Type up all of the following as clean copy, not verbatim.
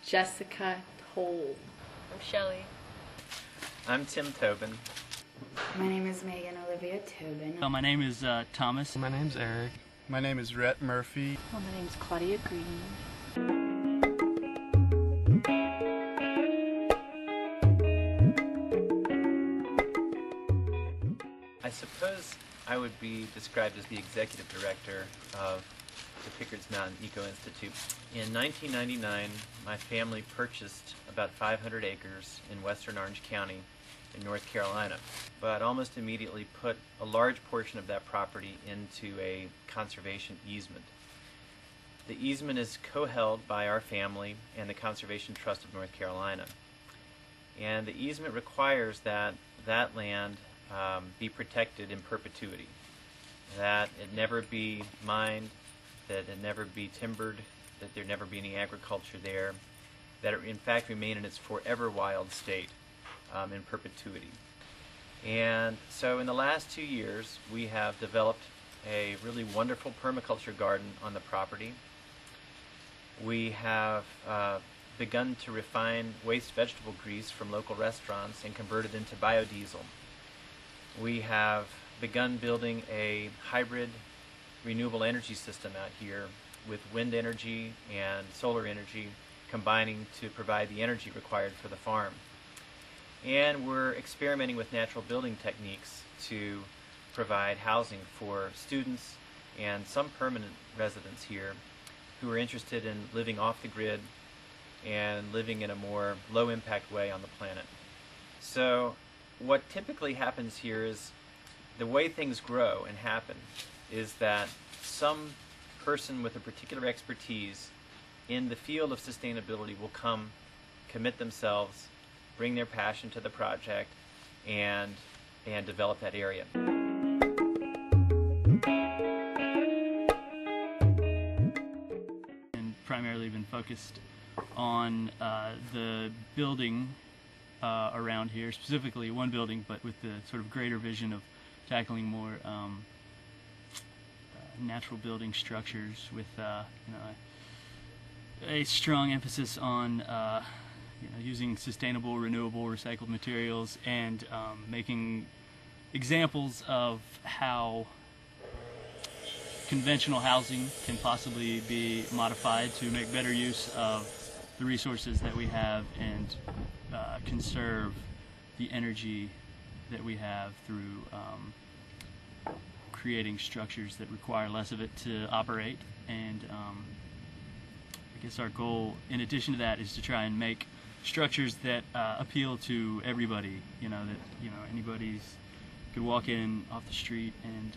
Jessica Toll. I'm Shelley. I'm Tim Tobin. My name is Megan Olivia Tobin. My name is Thomas. My name's Eric. My name is Rhett Murphy. Well, my name is Claudia Green. I suppose I would be described as the executive director of the Pickards Mountain Eco Institute. In 1999, my family purchased about 500 acres in western Orange County in North Carolina, but almost immediately put a large portion of that property into a conservation easement. The easement is co-held by our family and the Conservation Trust of North Carolina. And the easement requires that that land be protected in perpetuity, that it never be mined, that it never be timbered, that there never be any agriculture there, that it in fact remain in its forever wild state in perpetuity. And so in the last 2 years we have developed a really wonderful permaculture garden on the property. We have begun to refine waste vegetable grease from local restaurants and convert it into biodiesel. We have begun building a hybrid renewable energy system out here with wind energy and solar energy combining to provide the energy required for the farm. And we're experimenting with natural building techniques to provide housing for students and some permanent residents here who are interested in living off the grid and living in a more low-impact way on the planet. So what typically happens here is the way things grow and happen is that some person with a particular expertise in the field of sustainability will come, commit themselves, bring their passion to the project, and develop that area. And primarily been focused on the building around here, specifically one building, but with the sort of greater vision of tackling more natural building structures with a strong emphasis on using sustainable, renewable, recycled materials and making examples of how conventional housing can possibly be modified to make better use of the resources that we have and conserve the energy that we have through creating structures that require less of it to operate. And I guess our goal, in addition to that, is to try and make structures that appeal to everybody. Anybody could walk in off the street and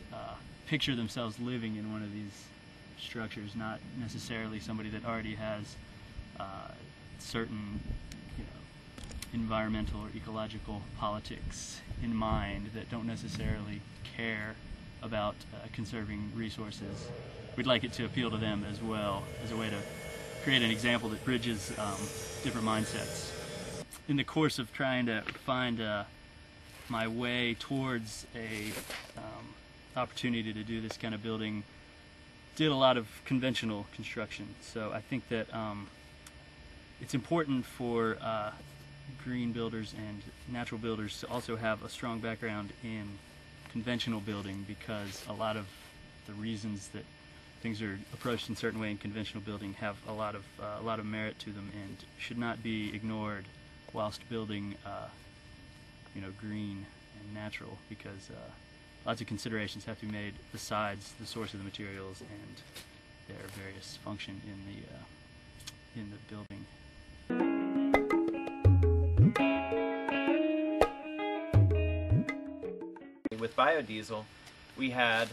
picture themselves living in one of these structures, not necessarily somebody that already has certain environmental or ecological politics in mind that don't necessarily care about conserving resources. We'd like it to appeal to them as well, as a way to create an example that bridges different mindsets. In the course of trying to find my way towards a opportunity to do this kind of building, did a lot of conventional construction. So I think that it's important for green builders and natural builders to also have a strong background in conventional building, because a lot of the reasons that things are approached in a certain way in conventional building have a lot of merit to them and should not be ignored whilst building green and natural, because lots of considerations have to be made besides the source of the materials and their various function in the building. With biodiesel, we had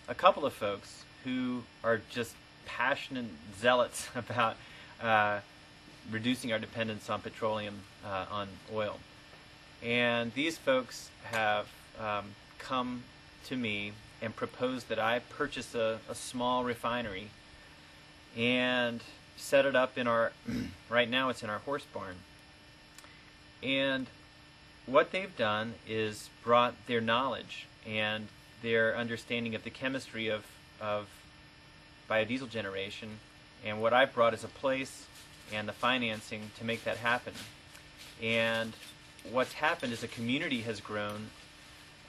a couple of folks who are just passionate zealots about reducing our dependence on petroleum, on oil. And these folks have come to me and proposed that I purchase a small refinery and set it up in our, right now it's in our horse barn. And what they've done is brought their knowledge and their understanding of the chemistry of biodiesel generation, and what I've brought is a place and the financing to make that happen. And what's happened is a community has grown,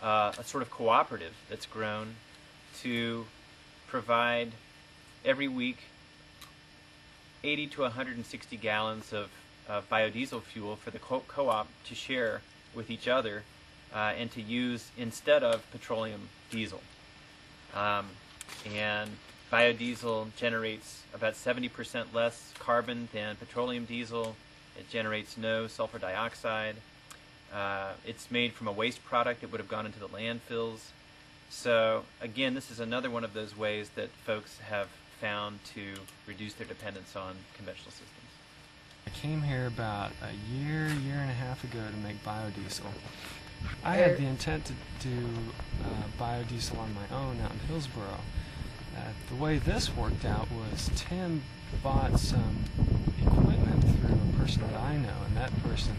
a sort of cooperative that's grown to provide every week 80 to 160 gallons of biodiesel fuel for the co-op to share with each other and to use instead of petroleum diesel. And biodiesel generates about 70% less carbon than petroleum diesel. It generates no sulfur dioxide. It's made from a waste product that would have gone into the landfills. So again, this is another one of those ways that folks have found to reduce their dependence on conventional systems. I came here about a year and a half ago to make biodiesel. I had the intent to do biodiesel on my own out in Hillsboro. The way this worked out was Tim bought some equipment through a person that I know, and that person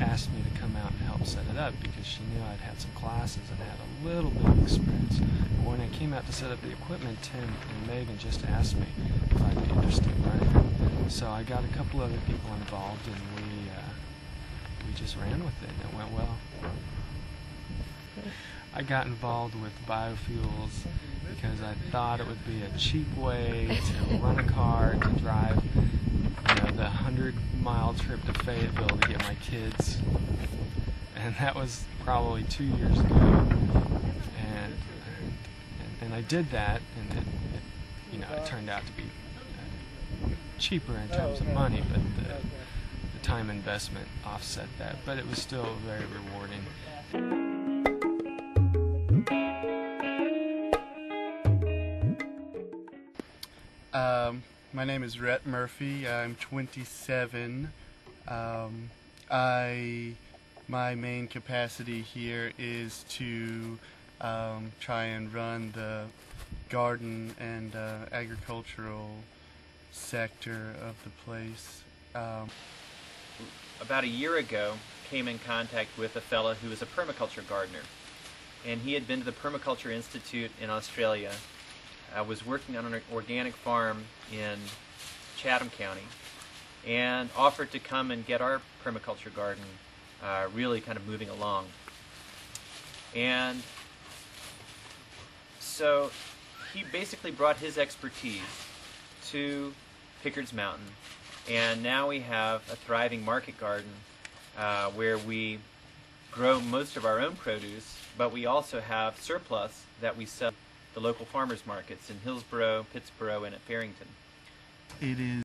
asked me to come out and help set it up because she knew I'd had some classes and had a little bit of experience. But when I came out to set up the equipment, Tim and Megan just asked me if I'd be interested in running it. So I got a couple other people involved, and we just ran with it, and it went well. I got involved with biofuels because I thought it would be a cheap way to run a car to drive, the 100-mile trip to Fayetteville to get my kids, and that was probably 2 years ago. And I did that, and it turned out to be cheaper in terms of money, but the time investment offset that. But it was still very rewarding. My name is Rhett Murphy. I'm 27. My main capacity here is to try and run the garden and agricultural sector of the place. About a year ago, came in contact with a fellow who was a permaculture gardener, and he had been to the Permaculture Institute in Australia. I was working on an organic farm in Chatham County and offered to come and get our permaculture garden really kind of moving along. And so he basically brought his expertise to Pickards Mountain, and now we have a thriving market garden where we grow most of our own produce, but we also have surplus that we sell the local farmers markets in Hillsboro, Pittsboro, and at Farrington. It is